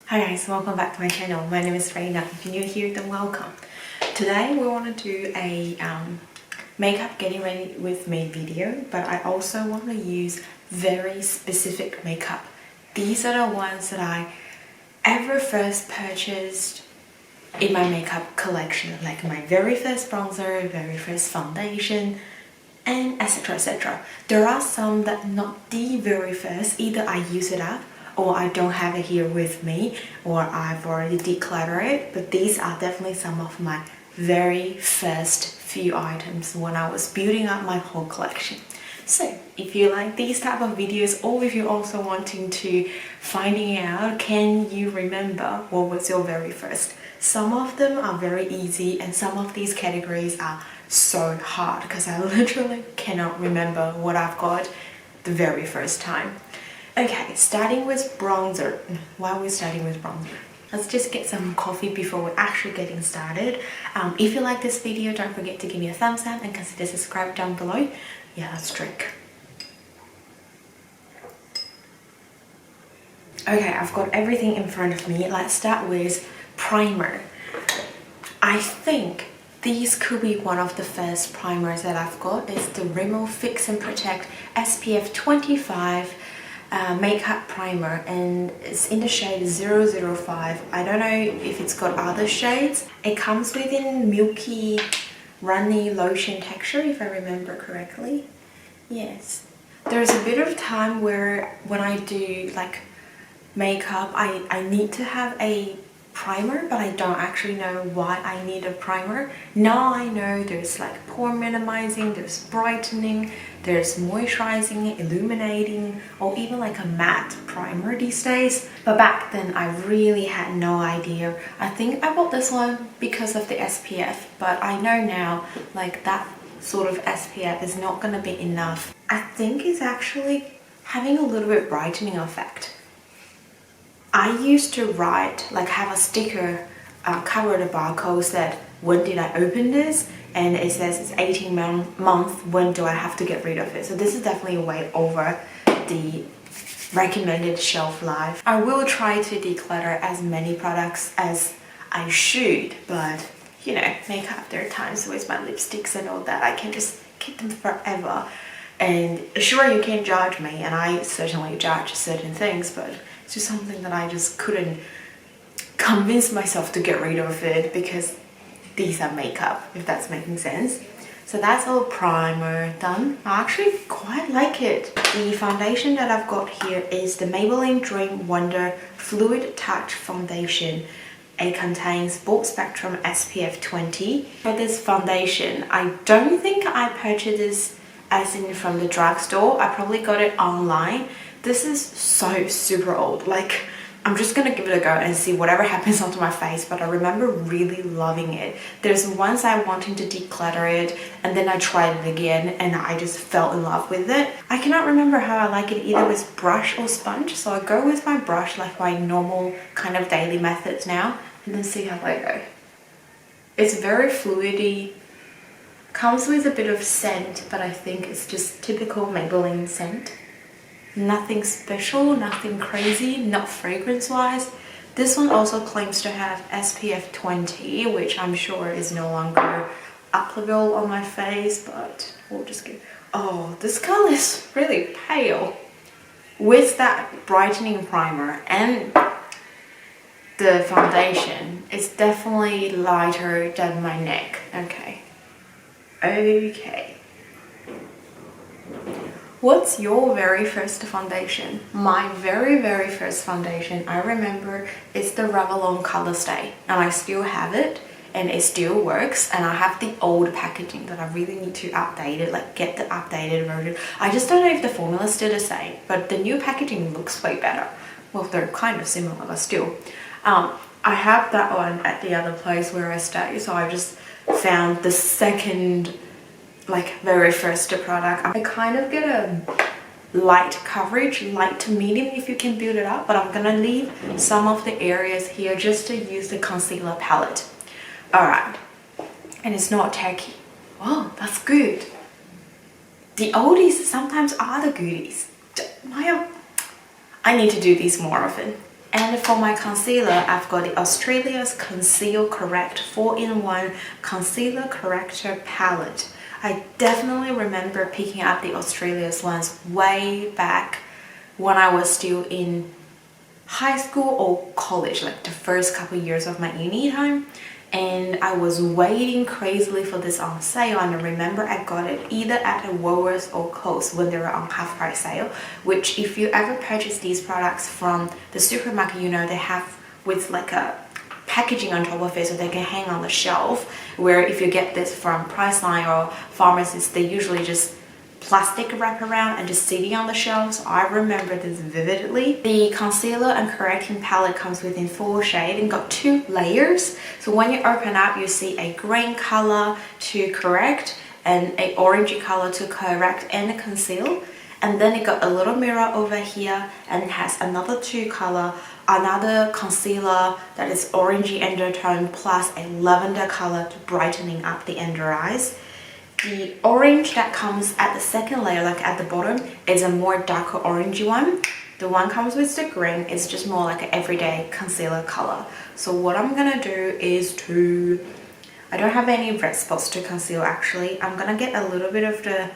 Hi guys, welcome back to my channel. My name is Rena. If you're new here, then welcome. Today we want to do a makeup getting ready with me video, but I also want to use very specific makeup. These are the ones that I ever first purchased in my makeup collection, like my very first bronzer, very first foundation, and etc, etc. There are some that not the very first, either I use it up or I don't have it here with me, or I've already decluttered it, but these are definitely some of my very first few items when I was building up my whole collection. So if you like these type of videos, or if you're also wanting to finding out, can you remember what was your very first? Some of them are very easy and some of these categories are so hard because I literally cannot remember what I've got the very first time. Okay, starting with bronzer. Why are we starting with bronzer? Let's just get some coffee before we're actually getting started. If you like this video, don't forget to give me a thumbs up and consider subscribe down below. Yeah, let's drink. Okay, I've got everything in front of me. Let's start with primer. I think these could be one of the first primers that I've got. It's the Rimmel Fix and Protect SPF 25 makeup primer, and it's in the shade 005. I don't know if it's got other shades. It comes within milky runny lotion texture, if I remember correctly. Yes, there's a bit of time where when I do like makeup I need to have a primer, but I don't actually know why I need a primer. Now I know there's like pore minimizing, there's brightening, there's moisturizing, illuminating, or even like a matte primer these days. But back then I really had no idea. I think I bought this one because of the SPF, but I know now like that sort of SPF is not gonna be enough. I think it's actually having a little bit brightening effect. I used to write, like have a sticker cover the barcode that when did I open this, and it says it's 18 months, when do I have to get rid of it. So this is definitely way over the recommended shelf life. I will try to declutter as many products as I should, but you know, makeup, there are times with my lipsticks and all that, I can just keep them forever. And sure, you can judge me, and I certainly judge certain things, but it's just something that I just couldn't convince myself to get rid of it because these are makeup, if that's making sense. So that's all primer done. I actually quite like it. The foundation that I've got here is the Maybelline Dream Wonder Fluid Touch Foundation. It contains broad spectrum SPF 20. For this foundation, I don't think I purchased this as in from the drugstore. I probably got it online. This is so super old. Like, I'm just gonna give it a go and see whatever happens onto my face, but I remember really loving it. There's once I wanted to declutter it and then I tried it again and I just fell in love with it. I cannot remember how I like it, either with brush or sponge, so I go with my brush, like my normal kind of daily methods now, and then see how I go. It's very fluidy. Comes with a bit of scent, but I think it's just typical Maybelline scent. Nothing special, nothing crazy, not fragrance wise. This one also claims to have SPF 20, which I'm sure is no longer applicable on my face, but we'll just get... Oh, this color is really pale. With that brightening primer and the foundation, it's definitely lighter than my neck. Okay. Okay. What's your very first foundation? My very first foundation, I remember, is the Revlon Color Stay, and I still have it and it still works, and I have the old packaging that I really need to update it, like get the updated version. I just don't know if the formula is still the same, but the new packaging looks way better. Well, they're kind of similar, but still. I have that one at the other place where I stay, so I just found the second, like very first product. I kind of get a light coverage, light to medium if you can build it up, but I'm gonna leave some of the areas here just to use the concealer palette. Alright, and it's not tacky. Oh, that's good. The oldies sometimes are the goodies. I need to do these more often. And for my concealer, I've got the Australia's Conceal Correct 4-in-1 Concealer Corrector Palette. I definitely remember picking up the Australia's ones way back when I was still in high school or college, like the first couple of years of my uni time. And I was waiting crazily for this on sale, and I remember I got it either at a Woolworths or Coles when they were on half price sale, which if you ever purchase these products from the supermarket, you know they have with like a packaging on top of it so they can hang on the shelf, where if you get this from Priceline or pharmacies, they usually just plastic wrap around and just sitting on the shelves. I remember this vividly. The concealer and correcting palette comes within 4 shades and got 2 layers. So when you open up, you see a green color to correct and a orangey color to correct and conceal. And then it got a little mirror over here and it has another 2 color, another concealer that is orangey undertone plus a lavender color to brightening up the under eyes. The orange that comes at the second layer, like at the bottom, is a more darker orangey one. The one comes with the green is just more like an everyday concealer color. So what I'm gonna do is I don't have any red spots to conceal actually. I'm gonna get a little bit of the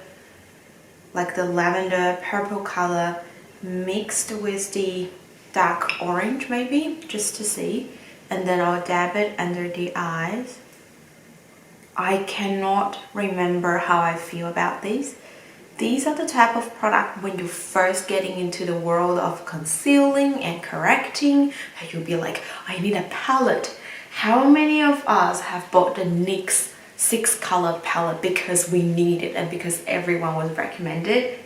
lavender purple color mixed with the dark orange maybe, just to see. And then I'll dab it under the eyes. I cannot remember how I feel about these. These are the type of product when you're first getting into the world of concealing and correcting, that you'll be like, I need a palette. How many of us have bought the NYX 6-color palette because we need it and because everyone was recommended?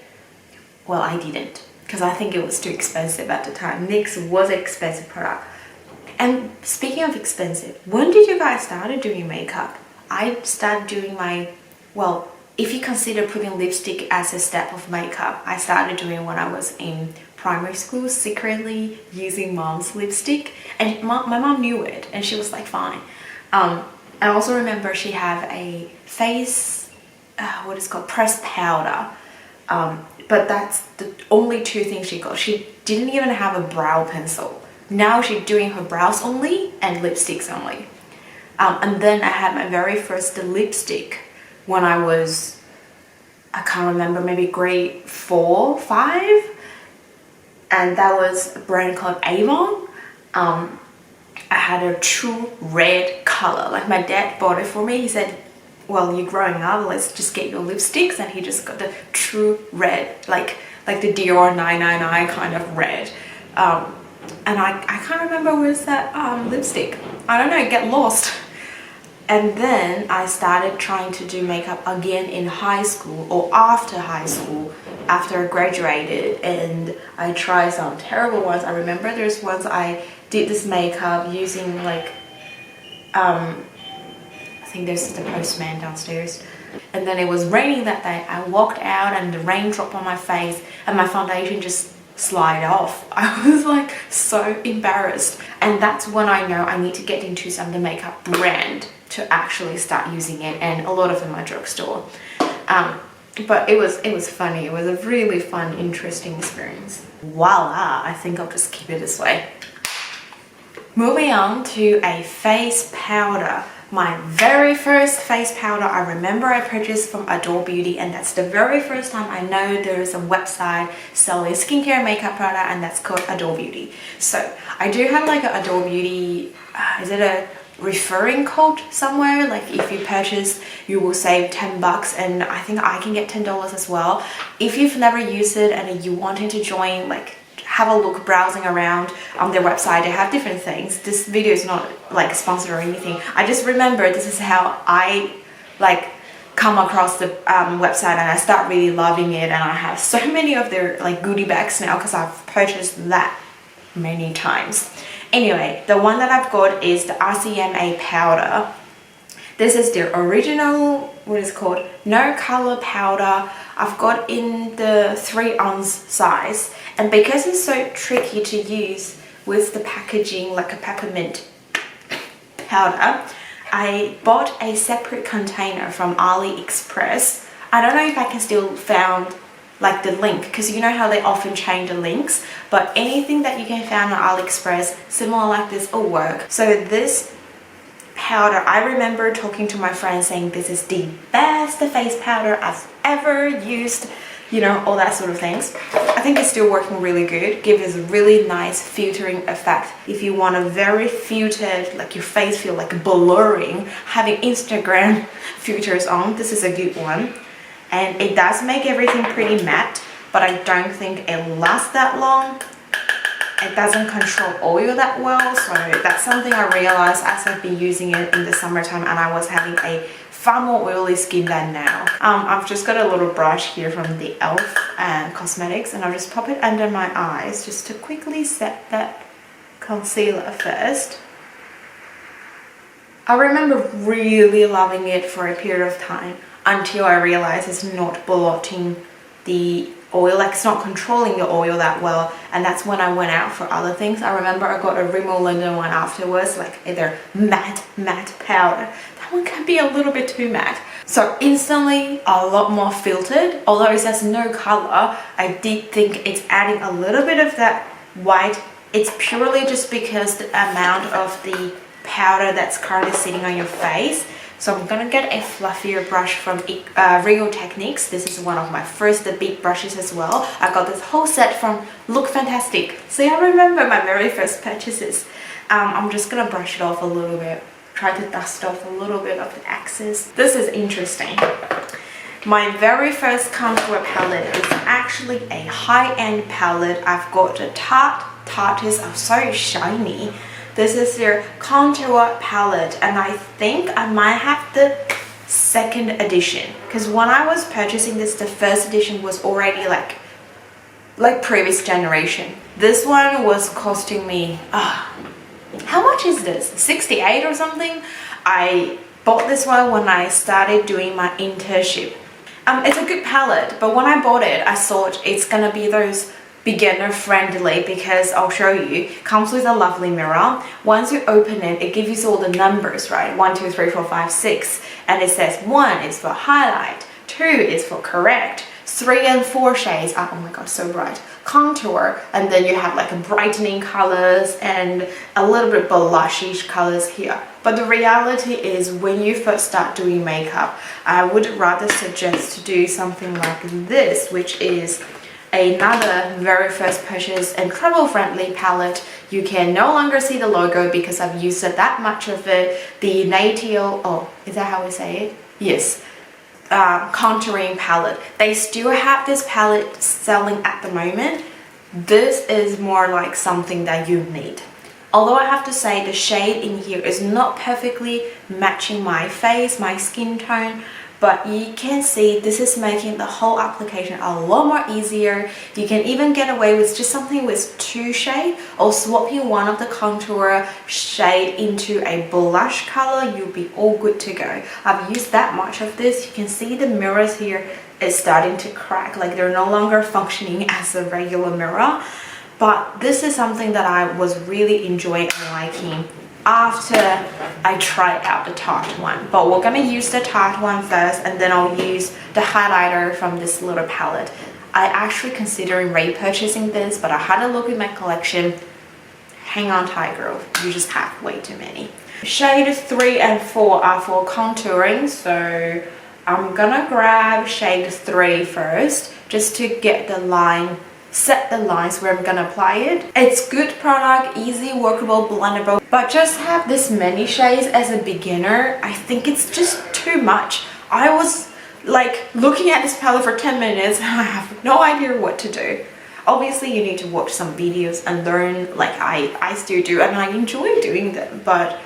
Well, I didn't, because I think it was too expensive at the time. NYX was an expensive product. And speaking of expensive, when did you guys start doing makeup? I started doing well, if you consider putting lipstick as a step of makeup, I started doing when I was in primary school, secretly using mom's lipstick. And my mom knew it and she was like, fine. I also remember she had a face, what is called pressed powder. But that's the only 2 things she got. She didn't even have a brow pencil. Now she's doing her brows only and lipsticks only. And then I had my very first lipstick when I was, I can't remember, maybe grade 4, 5. And that was a brand called Avon. I had a true red color. Like my dad bought it for me. He said, well, you're growing up, let's just get your lipsticks. And he just got the true red, like the Dior 999 kind of red. And I can't remember where's that lipstick. I don't know, get lost. And then I started trying to do makeup again in high school or after high school, after I graduated, and I tried some terrible ones. I remember there's ones I did this makeup using like, I think there's the postman downstairs. And then it was raining that day. I walked out and the rain dropped on my face and my foundation just slide off. I was like so embarrassed. And that's when I know I need to get into some of the makeup brand to actually start using it, and a lot of them are drugstore. But it was funny. It was a really fun, interesting experience. Voila, I think I'll just keep it this way. Moving on to a face powder. My very first face powder I remember I purchased from Adore Beauty, and that's the very first time I know there is a website selling skincare makeup product, and that's called Adore Beauty. So I do have like a Adore Beauty, is it a referring code somewhere? Like if you purchase, you will save 10 bucks, and I think I can get $10 as well. If you've never used it and you wanting to join, like have a look browsing around on their website, they have different things. This video is not like sponsored or anything. I just remember this is how I like come across the website, and I start really loving it, and I have so many of their like goodie bags now because I've purchased that many times. Anyway, the one that I've got is the Rcma powder. This is the original, what is it called, no color powder. I've got in the 3-ounce size, and because it's so tricky to use with the packaging like a peppermint powder, I bought a separate container from AliExpress. I don't know if I can still like the link, because you know how they often change the links, but anything that you can find on AliExpress similar like this will work. So this powder, I remember talking to my friends saying this is the best face powder I've ever used, you know, all that sort of things. I think it's still working really good. Gives a really nice filtering effect. If you want a very filtered, like your face feel like blurring, having Instagram filters on, this is a good one. And it does make everything pretty matte, but I don't think it lasts that long. It doesn't control oil that well, so that's something I realized as I've been using it in the summertime and I was having a far more oily skin than now. I've just got a little brush here from the e.l.f. Cosmetics, and I'll just pop it under my eyes just to quickly set that concealer first. I remember really loving it for a period of time until I realized it's not blotting the oil, like it's not controlling the oil that well, and that's when I went out for other things. I remember I got a Rimmel London one afterwards, like either matte powder. That one can be a little bit too matte, so instantly a lot more filtered. Although it has no color, I did think it's adding a little bit of that white. It's purely just because the amount of the powder that's currently sitting on your face. So I'm gonna get a fluffier brush from Real Techniques. This is one of my first big brushes as well. I got this whole set from Look Fantastic. So I remember my very first purchases. I'm just gonna brush it off a little bit. Try to dust off a little bit of the excess. This is interesting. My very first contour palette is actually a high-end palette. I've got a Tarteist. Oh, so shiny. This is their contour palette, and I think I might have the second edition, because when I was purchasing this, the first edition was already like previous generation. This one was costing me how much is this, 68 or something? I bought this one when I started doing my internship. It's a good palette, but when I bought it, I thought it's gonna be those beginner friendly, because I'll show you, comes with a lovely mirror. Once you open it, it gives you all the numbers, right? 1 2 3 4 5 6, and it says 1 is for highlight, 2 is for correct, 3 and 4 shades are, oh my god, so bright, contour, and then you have like a brightening colors and a little bit blushish colors here. But the reality is, when you first start doing makeup, I would rather suggest to do something like this, which is another very first purchase and travel friendly palette. You can no longer see the logo because I've used it that much of it. The NATIO, oh, is that how we say it? Yes. Contouring palette. They still have this palette selling at the moment. This is more like something that you need. Although I have to say the shade in here is not perfectly matching my face, my skin tone, but you can see this is making the whole application a lot more easier. You can even get away with just something with 2 shades, or swapping one of the contour shade into a blush color. You'll be all good to go. I've used that much of this. You can see the mirrors here is starting to crack, like they're no longer functioning as a regular mirror. But this is something that I was really enjoying and liking after I tried out the Tarte one. But we're gonna use the Tarte one first, and then I'll use the highlighter from this little palette. I actually considering repurchasing this, but I had a look at my collection. Hang on tight, girl, you just have way too many. Shade 3 and 4 are for contouring, so I'm gonna grab shade 3 first, just to get the line, set the lines where I'm gonna apply it. It's good product, easy, workable, blendable, but just have this many shades as a beginner, I think it's just too much. I was like looking at this palette for 10 minutes and I have no idea what to do. Obviously you need to watch some videos and learn, like I still do, and I enjoy doing them, but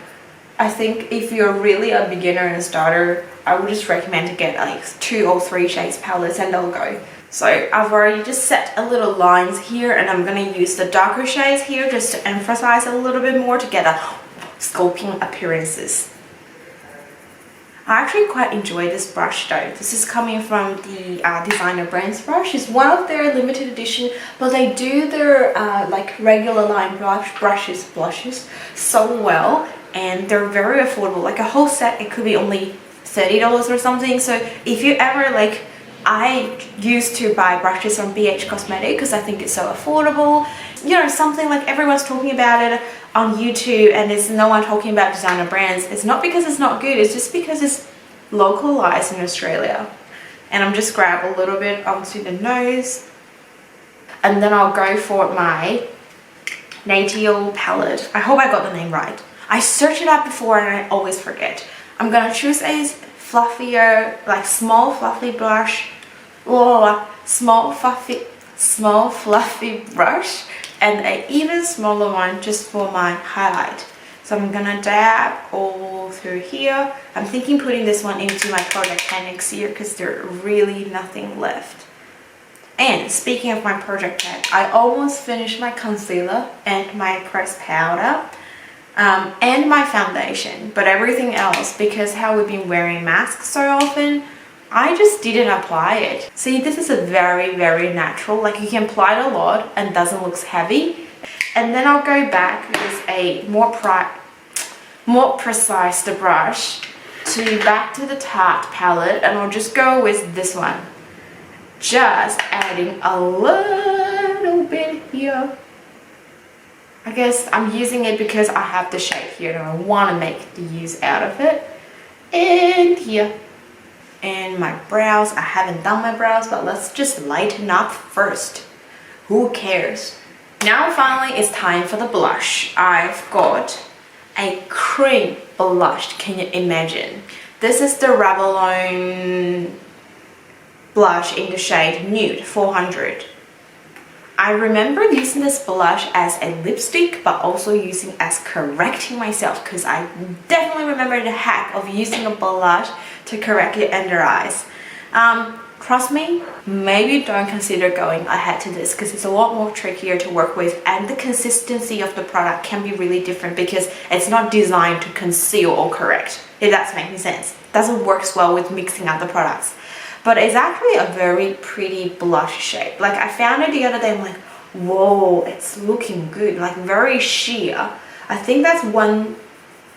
I think if you're really a beginner and starter, I would just recommend to get like 2 or 3 shades palettes and they'll go. So I've already just set a little lines here, and I'm going to use the darker shades here just to emphasize a little bit more to get a sculpting appearances. I actually quite enjoy this brush though. This is coming from the Designer Brands brush. It's one of their limited edition, but they do their like regular line blushes so well, and they're very affordable. Like a whole set, it could be only $30 or something. So if you ever like I used to buy brushes from BH Cosmetics because I think it's so affordable. You know, something like everyone's talking about it on YouTube and there's no one talking about designer brands. It's not because it's not good, it's just because it's localized in Australia. And I'm just grab a little bit onto the nose. And then I'll go for my NATIO palette. I hope I got the name right. I searched it up before and I always forget. I'm gonna choose a fluffier, like small fluffy brush. Oh, small fluffy brush, and an even smaller one just for my highlight. So I'm gonna dab all through here. I'm thinking putting this one into my project pan next year because there's really nothing left. And speaking of my project pan, I almost finished my concealer and my pressed powder and my foundation, but everything else, because how we've been wearing masks so often, I just didn't apply it. See, this is a very natural, like you can apply it a lot and doesn't look heavy. And then I'll go back with a more precise the brush back to the Tarte palette, and I'll just go with this one. Just adding a little bit here. I guess I'm using it because I have the shade here and I want to make the use out of it. And here. And my brows, I haven't done my brows, but let's just lighten up first. Who cares? Now finally it's time for the blush. I've got a cream blush, can you imagine? This is the Revlon Blush in the shade Nude 400. I remember using this blush as a lipstick, but also using as correcting myself, because I definitely remember the hack of using a blush to correct your under eyes. Trust me, maybe don't consider going ahead to this because it's a lot more trickier to work with, and the consistency of the product can be really different because it's not designed to conceal or correct, if that's making sense. It doesn't work well with mixing up the products. But it's actually a very pretty blush shade. Like I found it the other day, I'm like, whoa, it's looking good, like very sheer. I think that's one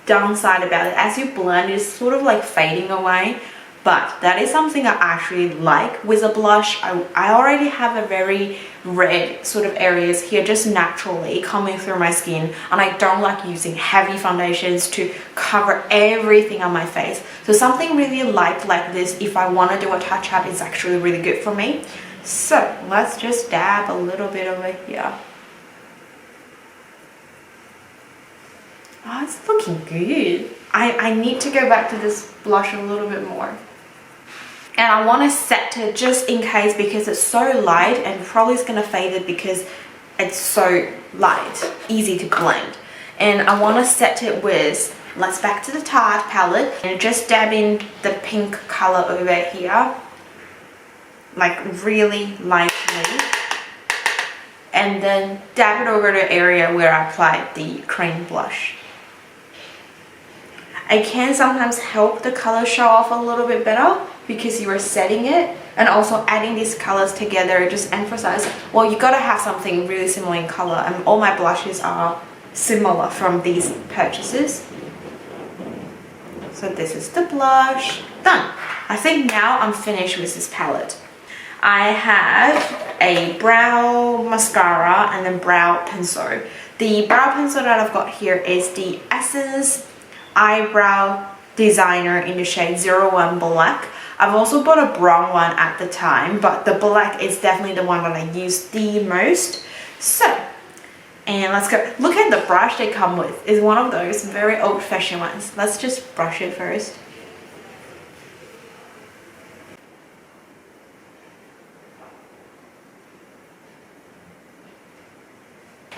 downside about it. As you blend, it's sort of like fading away. But that is something I actually like with a blush. I already have a very red sort of areas here just naturally coming through my skin, and I don't like using heavy foundations to cover everything on my face. So something really light like this, if I want to do a touch up, is actually really good for me. So let's just dab a little bit over here. Oh, it's looking good. I need to go back to this blush a little bit more. And I want to set it just in case because it's so light, and probably it's going to fade it because it's so light, easy to blend. And I want to set it with, let's back to the Tarte palette and just dab in the pink color over here, like really lightly. And then dab it over the area where I applied the cream blush. I can sometimes help the color show off a little bit better because you are setting it, and also adding these colors together just emphasize, well, you gotta have something really similar in color, and all my blushes are similar from these purchases. So this is the blush done. I think now I'm finished with this palette. I have a brow mascara and then brow pencil. The brow pencil that I've got here is the Essence Eyebrow Designer in the shade 01 Black. I've also bought a brown one at the time, but the black is definitely the one that I use the most. So, and let's go. Look at the brush they come with. It's one of those very old-fashioned ones. Let's just brush it first.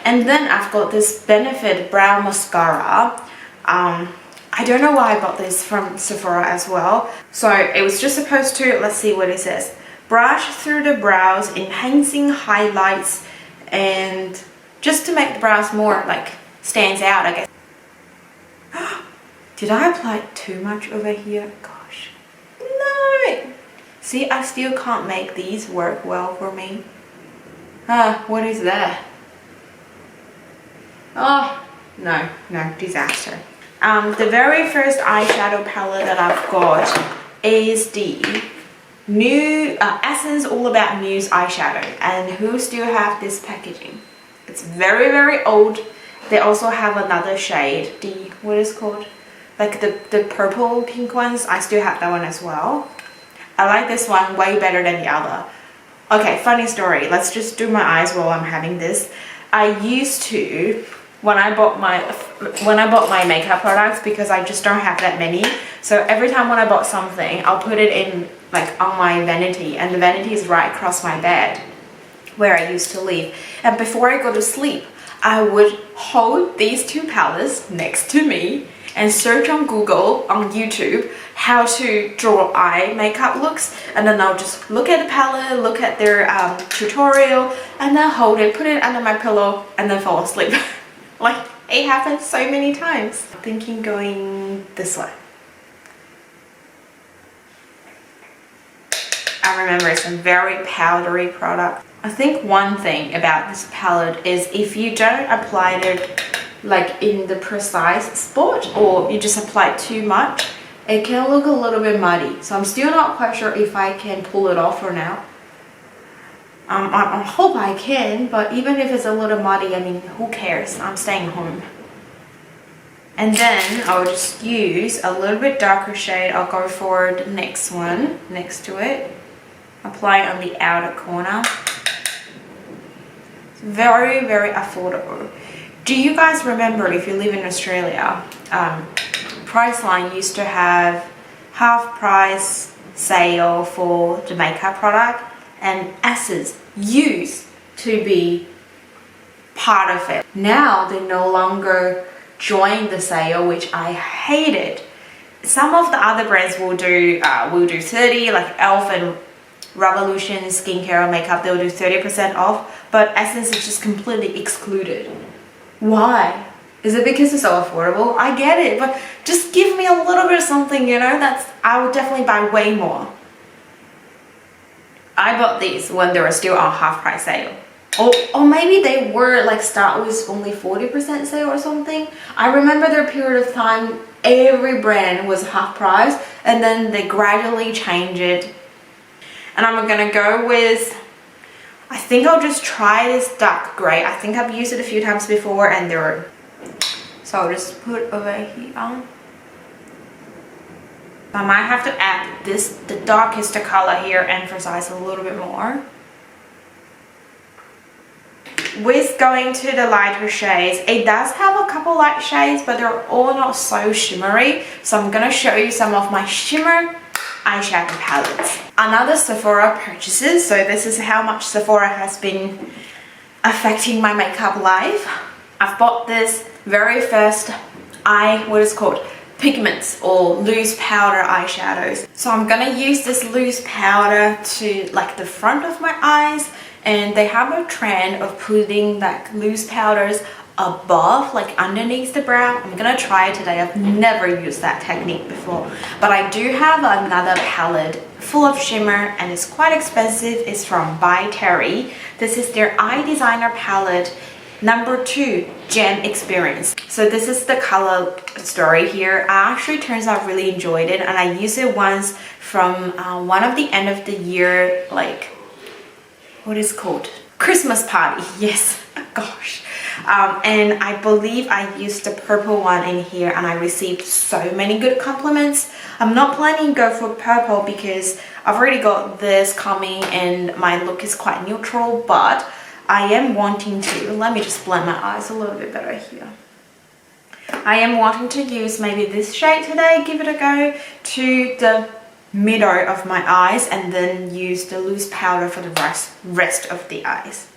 And then I've got this Benefit Brow Mascara. I don't know why I bought this from Sephora as well. So it was just supposed to, let's see what it says. Brush through the brows, enhancing highlights, and just to make the brows more like stands out, I guess. Did I apply too much over here? Gosh. No! See, I still can't make these work well for me. What is that? Oh, no, disaster. The very first eyeshadow palette that I've got is the Nude, Essence All About Nudes eyeshadow. And who still have this packaging? It's very, very old. They also have another shade, what is it called? Like the purple pink ones. I still have that one as well. I like this one way better than the other. Okay, funny story. Let's just do my eyes while I'm having this. I used to, when I bought my makeup products, because I just don't have that many, so every time when I bought something, I'll put it in like on my vanity, and the vanity is right across my bed where I used to live. And before I go to sleep, I would hold these two palettes next to me and search on Google, on YouTube, how to draw eye makeup looks, and then I'll just look at the palette, look at their tutorial, and then hold it, put it under my pillow, and then fall asleep. Like, it happened so many times. Thinking going this way. I remember it's a very powdery product. I think one thing about this palette is if you don't apply it like in the precise spot, or you just apply it too much, it can look a little bit muddy. So I'm still not quite sure if I can pull it off for now. I hope I can, but even if it's a little muddy, I mean, who cares? I'm staying home. And then I'll just use a little bit darker shade. I'll go for the next one next to it. Apply it on the outer corner. It's very, very affordable. Do you guys remember, if you live in Australia, Priceline used to have half price sale for the makeup product, and Essence used to be part of it. Now they no longer join the sale, which I hated. Some of the other brands will do 30, like Elf and Revolution skincare and makeup, they'll do 30% off, but Essence is just completely excluded. Why? Is it because it's so affordable? I get it, but just give me a little bit of something, you know, I would definitely buy way more. I bought these when they were still on half price sale. Or maybe they were like start with only 40% sale or something. I remember their period of time, every brand was half price, and then they gradually changed it. And I'm gonna go with, I think I'll just try this dark grey. I think I've used it a few times before and they're, so I'll just put over here. I might have to add this, the darkest color here, emphasize a little bit more. With going to the lighter shades, it does have a couple light shades, but they're all not so shimmery. So I'm gonna show you some of my shimmer eyeshadow palettes. Another Sephora purchases. So this is how much Sephora has been affecting my makeup life. I've bought this very first pigments or loose powder eyeshadows. So I'm gonna use this loose powder to like the front of my eyes, and they have a trend of putting like loose powders above, like underneath the brow. I'm gonna try it today. I've never used that technique before, but I do have another palette full of shimmer and it's quite expensive. It's from by Tarte. This is their eye designer palette number 2, Gem Experience. So this is the color story here. I actually turns out really enjoyed it, and I used it once from one of the end of the year, like what is it called, Christmas party. Yes, gosh. And I believe I used the purple one in here and I received so many good compliments. I'm not planning to go for purple because I've already got this coming and my look is quite neutral, but I am wanting to, let me just blend my eyes a little bit better here. I am wanting to use maybe this shade today, give it a go to the middle of my eyes, and then use the loose powder for the rest of the eyes.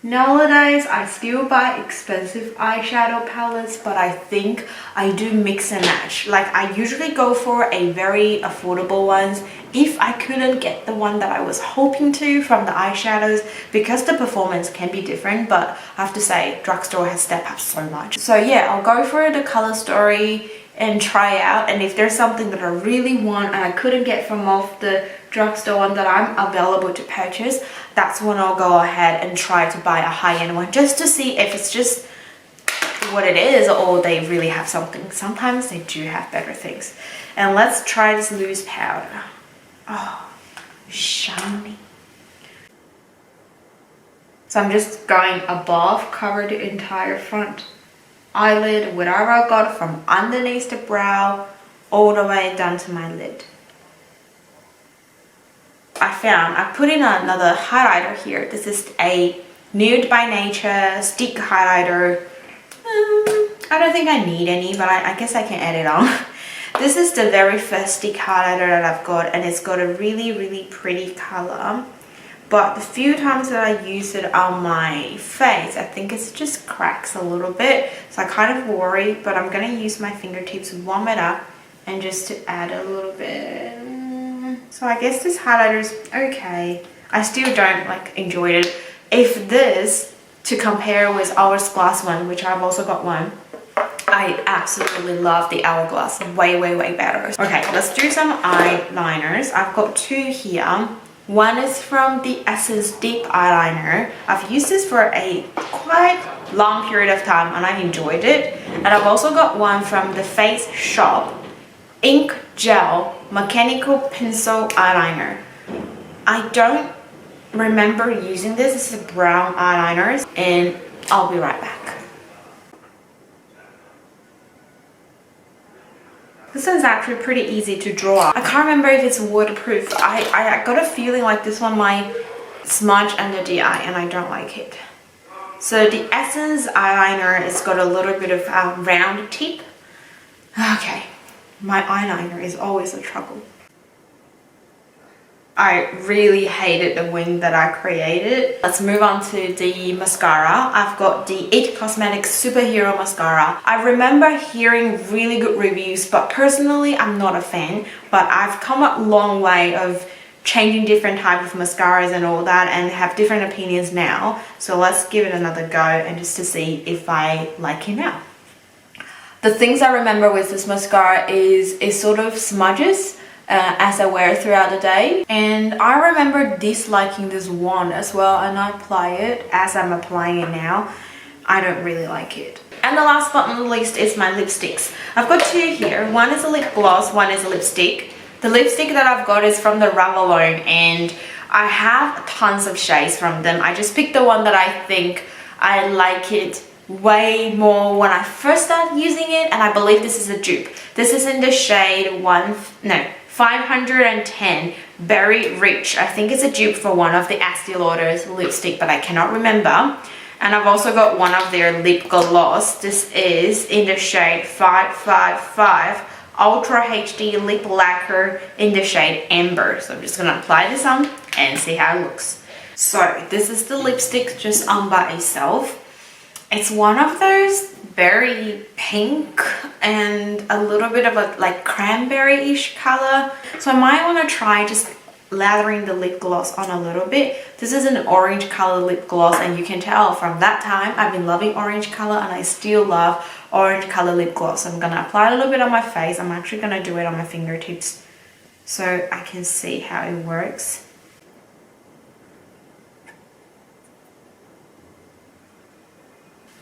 Nowadays, I still buy expensive eyeshadow palettes, but I think I do mix and match. Like, I usually go for a very affordable ones if I couldn't get the one that I was hoping to from the eyeshadows, because the performance can be different, but I have to say, drugstore has stepped up so much. So yeah, I'll go for the color story and try out, and if there's something that I really want and I couldn't get from off the drugstore one that I'm available to purchase, that's when I'll go ahead and try to buy a high-end one, just to see if it's just what it is or they really have something. Sometimes they do have better things. And let's try this loose powder. Oh, shiny. So I'm just going above, cover the entire front eyelid, whatever I got from underneath the brow all the way down to my lid. I put in another highlighter here. This is a Nude by NATIO stick highlighter. I don't think I need any, but I guess I can add it on. This is the very first stick highlighter that I've got, and it's got a really pretty color. But the few times that I use it on my face, I think it just cracks a little bit. So I kind of worry, but I'm going to use my fingertips, warm it up, and just to add a little bit. So I guess this highlighter is okay. I still don't like enjoy it. If this, to compare with Hourglass one, which I've also got one, I absolutely love the Hourglass. Way better. Okay, let's do some eyeliners. I've got two here. One is from the Essence Deep Eyeliner. I've used this for a quite long period of time and I enjoyed it. And I've also got one from the Face Shop Ink Gel Mechanical Pencil Eyeliner. I don't remember using this. This is a brown eyeliner and I'll be right back. This one's actually pretty easy to draw. I can't remember if it's waterproof. I got a feeling like this one might smudge under the eye and I don't like it. So the Essence eyeliner has got a little bit of a round tip. Okay, my eyeliner is always a trouble. I really hated the wing that I created. Let's move on to the mascara. I've got the IT Cosmetics Superhero Mascara. I remember hearing really good reviews, but personally I'm not a fan. But I've come a long way of changing different types of mascaras and all that and have different opinions now. So let's give it another go and just to see if I like it now. The things I remember with this mascara is it sort of smudges as I wear it throughout the day, and I remember disliking this wand as well, and I apply it as I'm applying it now. I don't really like it. And the last but not least is my lipsticks. I've got two here. One is a lip gloss, one is a lipstick. The lipstick that I've got is from the Revlon and I have tons of shades from them. I just picked the one that I think I like it way more when I first started using it, and I believe this is a dupe. This is in the shade 510 Berry Rich. I think it's a dupe for one of the Estee Lauder's lipstick, but I cannot remember. And I've also got one of their lip gloss. This is in the shade 555 Ultra HD Lip Lacquer in the shade Amber. So I'm just gonna apply this on and see how it looks. So this is the lipstick just on by itself. It's one of those very pink and a little bit of a like cranberry-ish color. So I might want to try just lathering the lip gloss on a little bit. This is an orange color lip gloss, and you can tell from that time I've been loving orange color and I still love orange color lip gloss. I'm gonna apply a little bit on my face. I'm actually gonna do it on my fingertips so I can see how it works.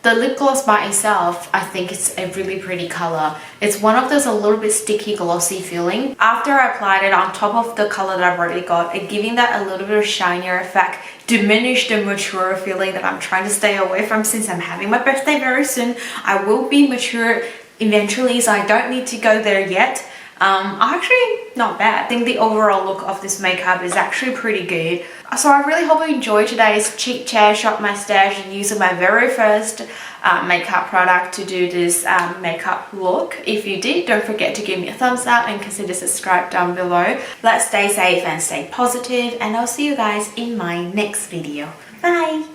The lip gloss by itself, I think it's a really pretty color. It's one of those a little bit sticky, glossy feeling. After I applied it on top of the color that I've already got, it giving that a little bit of shinier effect, diminish the mature feeling that I'm trying to stay away from since I'm having my birthday very soon. I will be mature eventually, so I don't need to go there yet. Actually, not bad. I think the overall look of this makeup is actually pretty good. So I really hope you enjoyed today's chit chat, shop my stash, and using my very first makeup product to do this makeup look. If you did, don't forget to give me a thumbs up and consider subscribe down below. Let's stay safe and stay positive, and I'll see you guys in my next video. Bye!